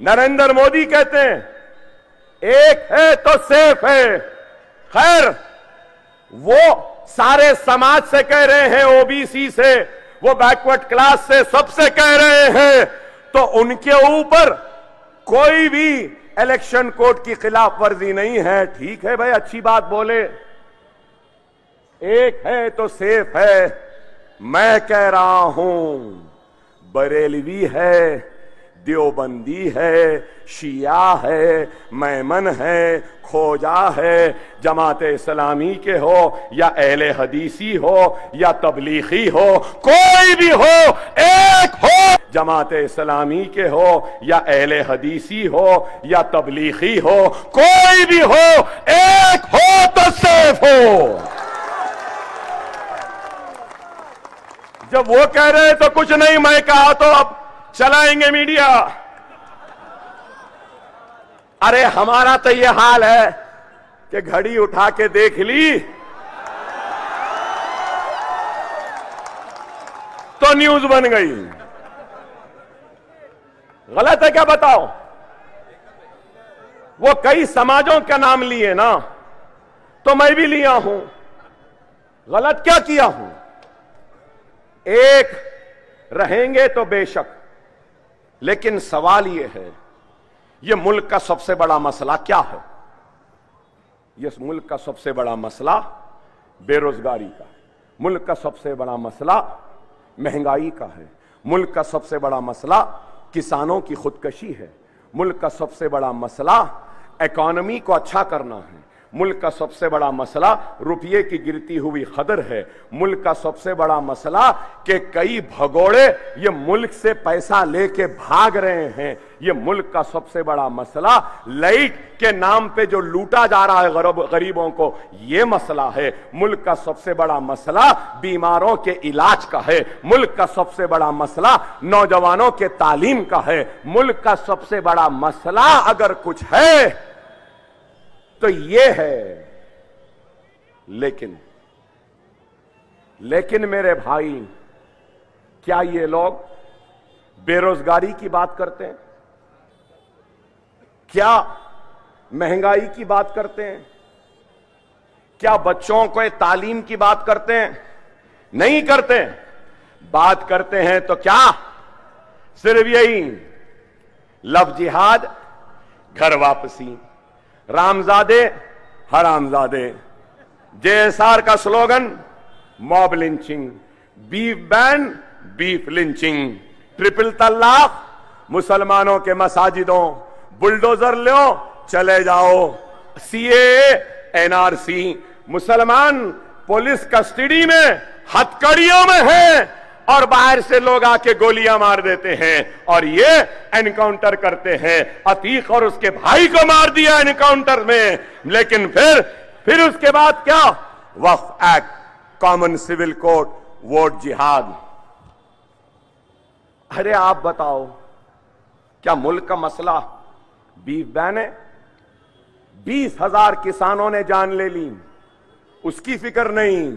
नरेंद्र मोदी कहते हैं एक है तो सेफ है। खैर, वो सारे समाज से कह रहे हैं, ओबीसी से, वो बैकवर्ड क्लास से, सबसे कह रहे हैं, तो उनके ऊपर कोई भी इलेक्शन कोड की खिलाफ वर्जी नहीं है। ठीक है भाई, अच्छी बात बोले, एक है तो सेफ है। मैं कह रहा हूं बरेलवी है, देवबंदी है, शिया है, मैमन है, खोजा है, जमाते इस्लामी के हो या अहले हदीसी हो या तबलीगी हो, कोई भी हो, एक हो। जमाते इस्लामी के हो या अहले हदीसी हो या तबलीगी हो, कोई भी हो, एक हो तो सेफ हो। जब वो कह रहे हैं तो कुछ नहीं, मैं कहा तो अब चलाएंगे मीडिया। अरे हमारा तो ये हाल है कि घड़ी उठा के देख ली तो न्यूज बन गई। गलत है क्या बताओ? वो कई समाजों का नाम लिए ना, तो मैं भी लिया हूं। गलत क्या किया हूं? एक रहेंगे तो बेशक, लेकिन सवाल यह है, यह मुल्क का सबसे बड़ा मसला क्या है? यह मुल्क का सबसे बड़ा मसला बेरोजगारी का है। मुल्क का सबसे बड़ा मसला महंगाई का है। मुल्क का सबसे बड़ा मसला किसानों की खुदकशी है। मुल्क का सबसे बड़ा मसला इकोनॉमी को अच्छा करना है। मुल्क का सबसे बड़ा मसला रुपये की गिरती हुई कदर है। मुल्क का सबसे बड़ा मसला कि कई भगोड़े ये मुल्क से पैसा लेके भाग रहे हैं। ये मुल्क का सबसे बड़ा मसला लाइट के नाम पे जो लूटा जा रहा है गरीबों को, ये मसला है। मुल्क का सबसे बड़ा मसला बीमारों के इलाज का है। मुल्क का सबसे बड़ा मसला नौजवानों के तालीम का है। मुल्क का सबसे बड़ा मसला अगर कुछ है तो ये है। लेकिन मेरे भाई, क्या ये लोग बेरोजगारी की बात करते हैं? क्या महंगाई की बात करते हैं? क्या बच्चों को तालीम की बात करते हैं? नहीं करते। बात करते हैं तो क्या? सिर्फ यही, लव जिहाद, घर वापसी, रामजादे हरामजादे, जेएसआर का slogan mob lynching, beef ban beef lynching, triple तलाक, मुसलमानों के मसाजिदों बुलडोजर लो चले जाओ, सीएए एनआरसी, मुसलमान पुलिस कस्टडी में हथकड़ियों में हैं और बाहर से लोग आके गोलियां मार देते हैं और ये एनकाउंटर करते हैं। अतीक और उसके भाई को मार दिया एनकाउंटर में, लेकिन फिर उसके बाद क्या? Waqf act, common civil code, vote जिहाद। अरे आप बताओ, क्या मुल्क का मसला बीफ बैन है? 20,000 किसानों ने जान ले ली, उसकी फिक्र नहीं।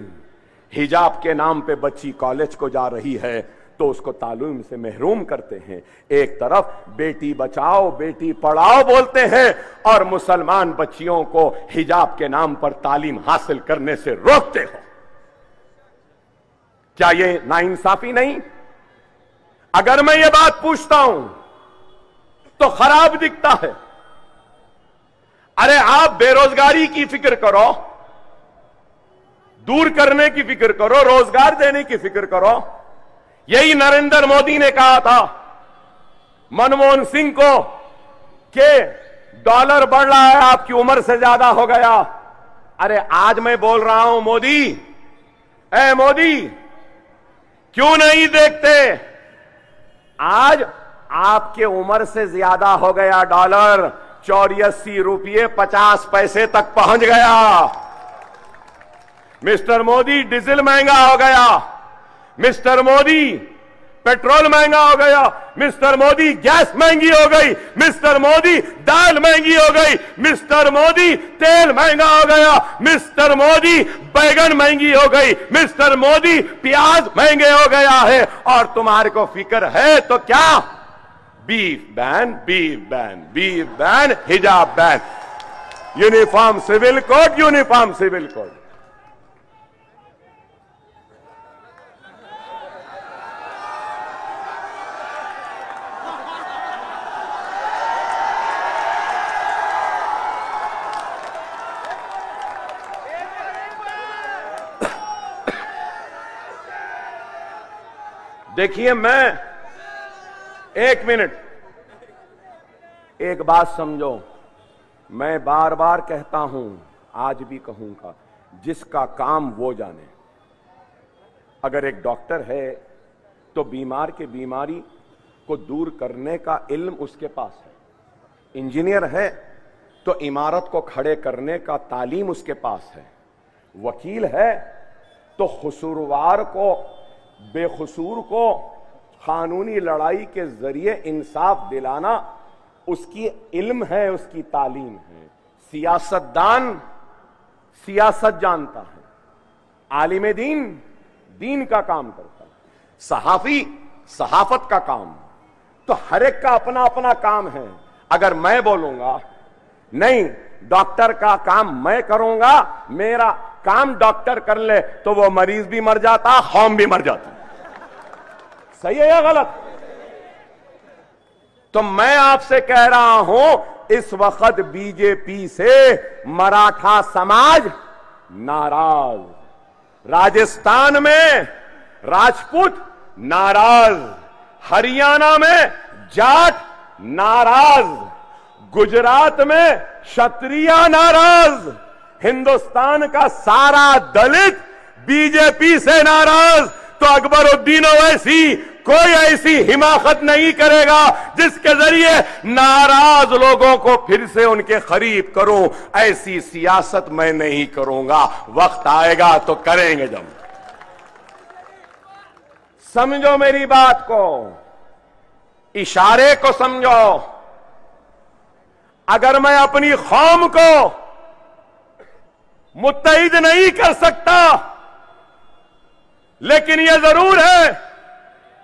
हिजाब के नाम पे बच्ची कॉलेज को जा रही है तो उसको तालीम से महरूम करते हैं। एक तरफ बेटी बचाओ बेटी पढ़ाओ बोलते हैं और मुसलमान बच्चियों को हिजाब के नाम पर तालीम हासिल करने से रोकते हो। क्या ये नाइंसाफी नहीं? अगर मैं ये बात पूछता हूं तो खराब दिखता है। अरे आप बेरोजगारी की फिक्र करो, दूर करने की फिक्र करो, रोजगार देने की फिक्र करो। यही नरेंद्र मोदी ने कहा था मनमोहन सिंह को कि डॉलर बढ़ रहा है, आपकी उम्र से ज्यादा हो गया। अरे आज मैं बोल रहा हूं मोदी, ए मोदी, क्यों नहीं देखते? आज आपके उम्र से ज्यादा हो गया डॉलर, 84 रुपये 50 पैसे तक पहुंच गया। मिस्टर मोदी डीजल महंगा हो गया, मिस्टर मोदी पेट्रोल महंगा हो गया, मिस्टर मोदी गैस महंगी हो गई, मिस्टर मोदी दाल महंगी हो गई, मिस्टर मोदी तेल महंगा हो गया, मिस्टर मोदी बैगन महंगी हो गई, मिस्टर मोदी प्याज महंगे हो गया है। और तुम्हारे को फिक्र है तो क्या? Beef ban, beef ban, beef ban, हिजाब ban, uniform civil code, uniform civil code. देखिए, मैं एक मिनट, एक बात समझो, मैं बार बार कहता हूं, आज भी कहूंगा, जिसका काम वो जाने। अगर एक डॉक्टर है तो बीमार के बीमारी को दूर करने का इल्म उसके पास है। इंजीनियर है तो इमारत को खड़े करने का तालीम उसके पास है। वकील है तो कसूरवार को, बेकसूर को कानूनी लड़ाई के जरिए इंसाफ दिलाना उसकी इल्म है, उसकी तालीम है। सियासतदान सियासत जानता है, आलिम दीन दीन का काम करता है, सहाफी सहाफत का काम। तो हर एक का अपना अपना काम है। अगर मैं बोलूंगा नहीं डॉक्टर का काम मैं करूंगा, मेरा काम डॉक्टर कर ले, तो वो मरीज भी मर जाता, कौम भी मर जाती। सही है या गलत? तो मैं आपसे कह रहा हूं, इस वक्त बीजेपी से मराठा समाज नाराज, राजस्थान में राजपूत नाराज, हरियाणा में जाट नाराज, गुजरात में क्षत्रिय नाराज, हिंदुस्तान का सारा दलित बीजेपी से नाराज। तो अकबरुद्दीन ओवैसी कोई ऐसी हिमाकत नहीं करेगा जिसके जरिए नाराज लोगों को फिर से उनके करीब करूं। ऐसी सियासत मैं नहीं करूंगा। वक्त आएगा तो करेंगे। जब समझो मेरी बात को, इशारे को समझो। अगर मैं अपनी कौम को मुत्तहिद नहीं कर सकता, लेकिन यह जरूर है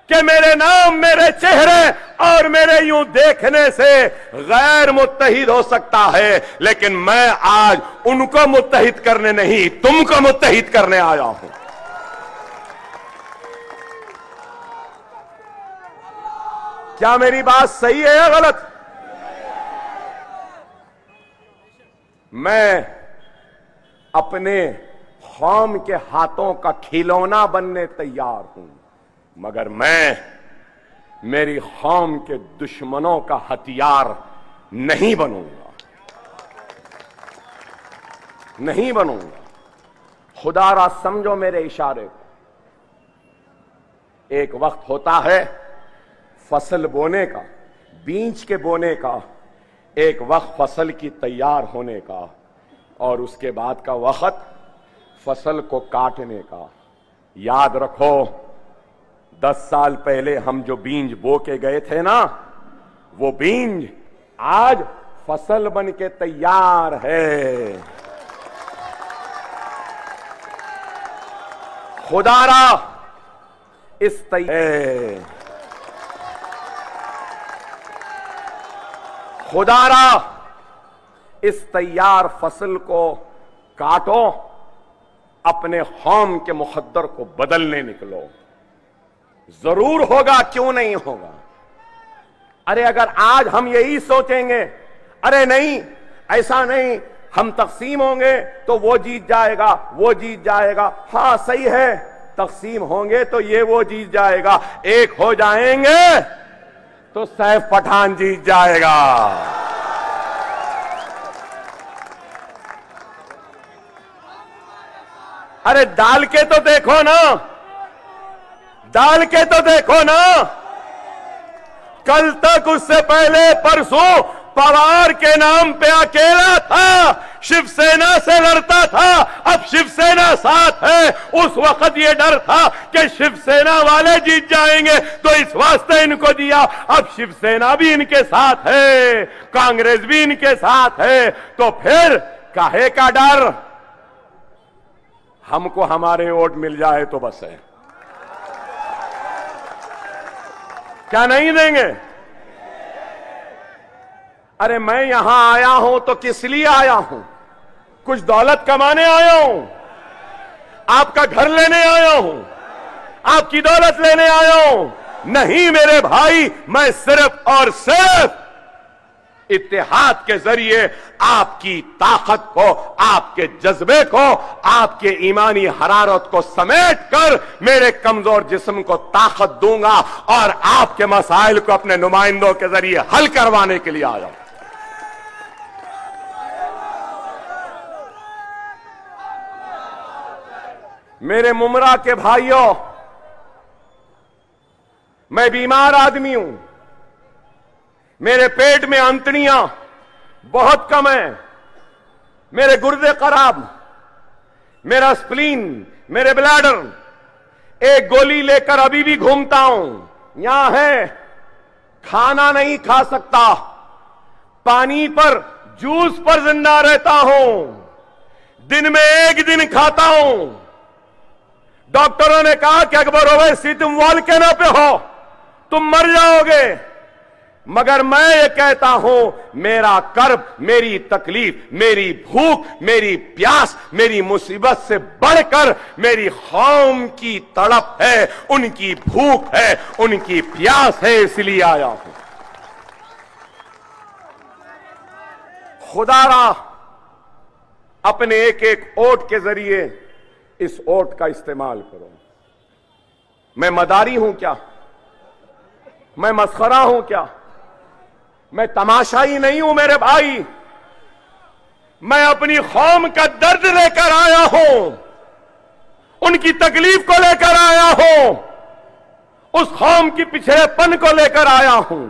कि मेरे नाम, मेरे चेहरे और मेरे यूं देखने से गैर मुत्तहिद हो सकता है, लेकिन मैं आज उनको मुत्तहिद करने नहीं, तुमको मुत्तहिद करने आया हूं। क्या मेरी बात सही है या गलत? मैं अपने कौम के हाथों का खिलौना बनने तैयार हूं, मगर मैं मेरी कौम के दुश्मनों का हथियार नहीं बनूंगा, नहीं बनूंगा। खुदारा समझो मेरे इशारे को। एक वक्त होता है फसल बोने का, बीज के बोने का, एक वक्त फसल की तैयार होने का, और उसके बाद का वक्त फसल को काटने का। याद रखो 10 साल पहले हम जो बीज बो के गए थे ना, वो बीज आज फसल बन के तैयार है। खुदारा इस खुदारा इस तैयार फसल को काटो, अपने कौम के मुकद्दर को बदलने निकलो। जरूर होगा, क्यों नहीं होगा। अरे अगर आज हम यही सोचेंगे, अरे नहीं ऐसा नहीं, हम तकसीम होंगे तो वो जीत जाएगा, वो जीत जाएगा। हां सही है, तकसीम होंगे तो ये वो जीत जाएगा, एक हो जाएंगे तो सैफ पठान जीत जाएगा। अरे डाल के तो देखो ना, डाल के तो देखो ना। कल तक उससे पहले परसों पवार के नाम पे अकेला था, शिवसेना से लड़ता था, अब शिवसेना साथ है। उस वक्त ये डर था कि शिवसेना वाले जीत जाएंगे तो इस वास्ते इनको दिया। अब शिवसेना भी इनके साथ है, कांग्रेस भी इनके साथ है, तो फिर काहे का डर। हमको हमारे वोट मिल जाए तो बस है, क्या नहीं देंगे। अरे मैं यहां आया हूं तो किस लिए आया हूं? कुछ दौलत कमाने आया हूं, आपका घर लेने आया हूं, आपकी दौलत लेने आया हूं? नहीं मेरे भाई, मैं सिर्फ और सिर्फ इत्तेहाद के जरिए आपकी ताकत को, आपके जज्बे को, आपके ईमानी हरारत को समेट कर मेरे कमजोर जिस्म को ताकत दूंगा और आपके मसाइल को अपने नुमाइंदों के जरिए हल करवाने के लिए आया हूं। मेरे मुमरा के भाइयों, मैं बीमार आदमी हूं, मेरे पेट में अंतड़ियां बहुत कम है, मेरे गुर्दे खराब, मेरा स्प्लीन, मेरे ब्लैडर, एक गोली लेकर अभी भी घूमता हूं। यहां है, खाना नहीं खा सकता, पानी पर, जूस पर जिंदा रहता हूं, दिन में एक दिन खाता हूं। डॉक्टरों ने कहा कि अकबर ओवैसी तुम वॉल्केनो पे हो, तुम मर जाओगे, मगर मैं ये कहता हूं मेरा कर्ब, मेरी तकलीफ, मेरी भूख, मेरी प्यास, मेरी मुसीबत से बढ़कर मेरी कौम की तड़प है, उनकी भूख है, उनकी प्यास है, इसलिए आया हूं। खुदारा अपने एक एक वोट के जरिए इस वोट का इस्तेमाल करो। मैं मदारी हूं क्या? मैं मस्खरा हूं क्या? मैं तमाशाई नहीं हूं मेरे भाई, मैं अपनी कौम का दर्द लेकर आया हूं, उनकी तकलीफ को लेकर आया हूं, उस कौम की पिछड़ेपन को लेकर आया हूं,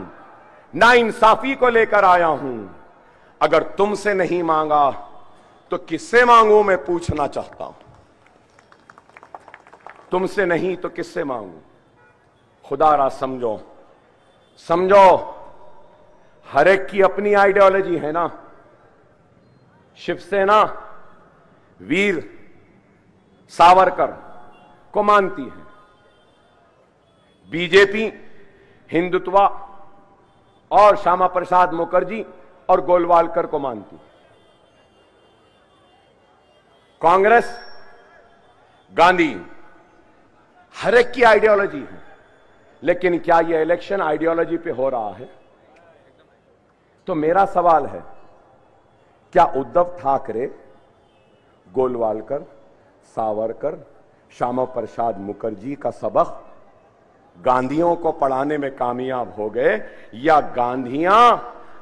नाइंसाफी को लेकर आया हूं। अगर तुमसे नहीं मांगा तो किससे मांगू? मैं पूछना चाहता हूं, तुमसे नहीं तो किससे मांगू? खुदारा समझो, समझो, हर एक की अपनी आइडियोलॉजी है ना। शिवसेना वीर सावरकर को मानती है, बीजेपी हिंदुत्व और श्यामा प्रसाद मुखर्जी और गोलवालकर को मानती है, कांग्रेस गांधी, हर एक की आइडियोलॉजी है। लेकिन क्या यह इलेक्शन आइडियोलॉजी पे हो रहा है? तो मेरा सवाल है, क्या उद्धव ठाकरे, गोलवालकर, सावरकर, श्यामा प्रसाद मुखर्जी का सबक गांधियों को पढ़ाने में कामयाब हो गए, या गांधियां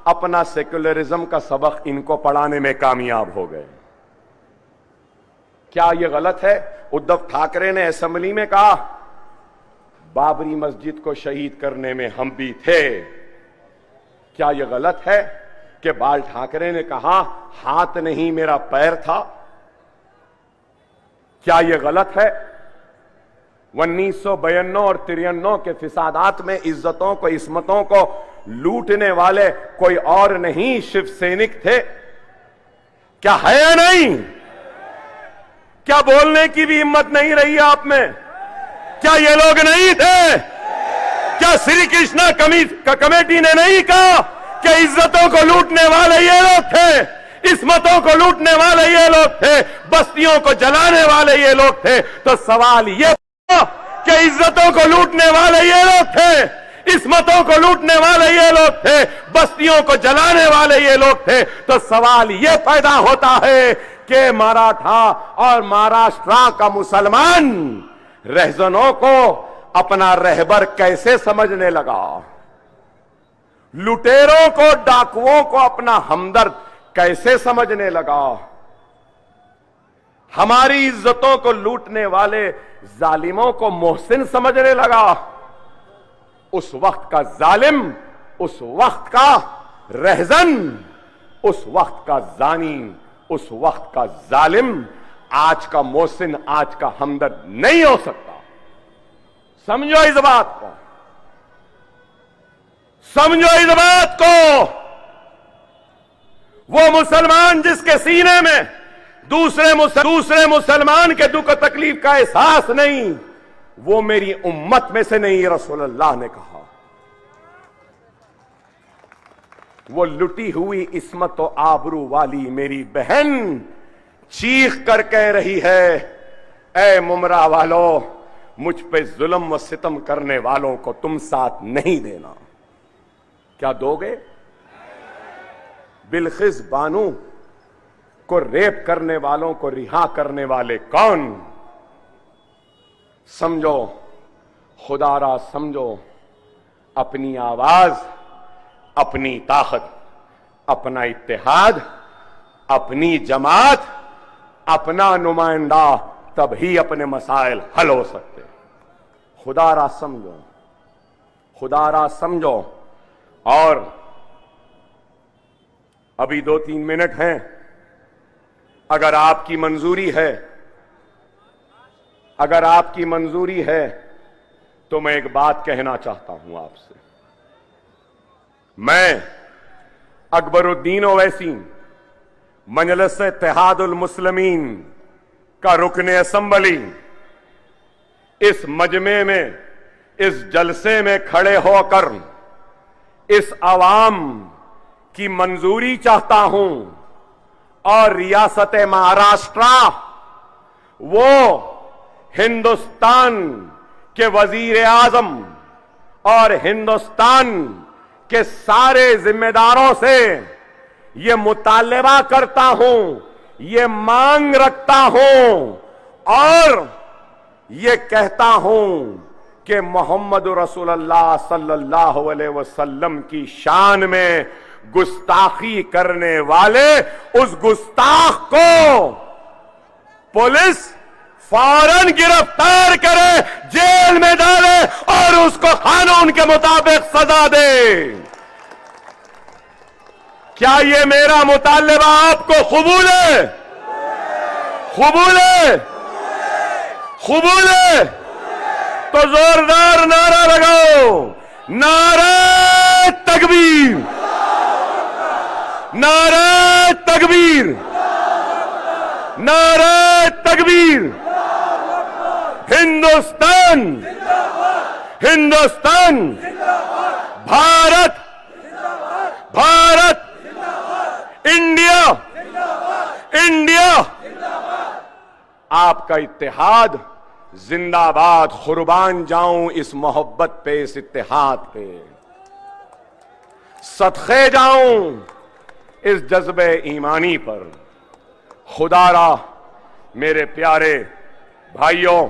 अपना सेक्युलरिज्म का सबक इनको पढ़ाने में कामयाब हो गए? क्या यह गलत है? उद्धव ठाकरे ने असेंबली में कहा बाबरी मस्जिद को शहीद करने में हम भी थे। क्या यह गलत है कि बाल ठाकरे ने कहा हाथ नहीं मेरा पैर था? क्या यह गलत है? 1992 और 93 के फिसादात में इज्जतों को इस्मतों को लूटने वाले कोई और नहीं शिव सैनिक थे? क्या है या नहीं? क्या बोलने की भी हिम्मत नहीं रही आप में? क्या ये लोग नहीं थे? क्या श्री कृष्णा कमेटी ने नहीं कहा कि इज्जतों को लूटने वाले ये लोग थे, इस्मतों को लूटने वाले ये लोग थे, बस्तियों को जलाने वाले ये लोग थे? तो सवाल ये कि इज्जतों को लूटने वाले ये लोग थे, इस्मतों को लूटने वाले ये लोग थे, बस्तियों को जलाने वाले ये लोग थे। तो सवाल ये पैदा होता है कि मराठा और महाराष्ट्र का मुसलमान रहजनों को अपना रहबर कैसे समझने लगा, लुटेरों को डाकुओं को अपना हमदर्द कैसे समझने लगा, हमारी इज्जतों को लूटने वाले जालिमों को मोहसिन समझने लगा। उस वक्त का जालिम, उस वक्त का रहजन, उस वक्त का जानी, उस वक्त का जालिम आज का मोहसिन, आज का हमदर्द नहीं हो सकता। समझो इस बात को, समझो इस बात को। वो मुसलमान जिसके सीने में दूसरे मुसलमान के दुख तकलीफ का एहसास नहीं, वो मेरी उम्मत में से नहीं, रसूलुल्लाह ने कहा। वो लुटी हुई इस्मत और आबरू वाली मेरी बहन चीख कर कह रही है, ऐ मुमरा वालों, मुझ पे जुल्म व सितम करने वालों को तुम साथ नहीं देना। क्या दोगे? बिलखिस बानू को रेप करने वालों को रिहा करने वाले कौन? समझो, खुदारा समझो, अपनी आवाज, अपनी ताकत, अपना इत्तेहाद, अपनी जमात, अपना नुमाइंदा, तभी अपने मसाइल हल हो सकते। खुदारा समझो, खुदारा समझो। और अभी 2-3 मिनट हैं, अगर आपकी मंजूरी है, अगर आपकी मंजूरी है तो मैं एक बात कहना चाहता हूं आपसे। मैं अकबरुद्दीन ओवैसी, मजलिस इत्तेहादुल मुस्लिमीन का रुकने असेंबली, इस मजमे में, इस जलसे में खड़े होकर इस आवाम की मंजूरी चाहता हूं और रियासत महाराष्ट्र वो हिंदुस्तान के वजीर आजम और हिंदुस्तान के सारे जिम्मेदारों से ये मुतालबा करता हूं, ये मांग रखता हूं और ये कहता हूं कि मोहम्मद रसूलुल्लाह सल्लल्लाहु अलैहि वसल्लम की शान में गुस्ताखी करने वाले उस गुस्ताख को पुलिस फौरन गिरफ्तार करे, जेल में डाले और उसको कानून के मुताबिक सजा दे। क्या ये मेरा मुतालबा आपको कबूल है? कबूल है? कबूल है? तो जोरदार नारा लगाओ, नारे तकबीर, नारे तकबीर, नारे तकबीर। Hindustan, Hindustan, Bharat, Bharat, India, India. आपका इत्तेहाद जिंदाबाद। कुर्बान जाऊं इस मोहब्बत पे, इस इत्तेहाद पे, सदखे जाऊं इस जज्बे ईमानी पर। खुदारा मेरे प्यारे भाइयों,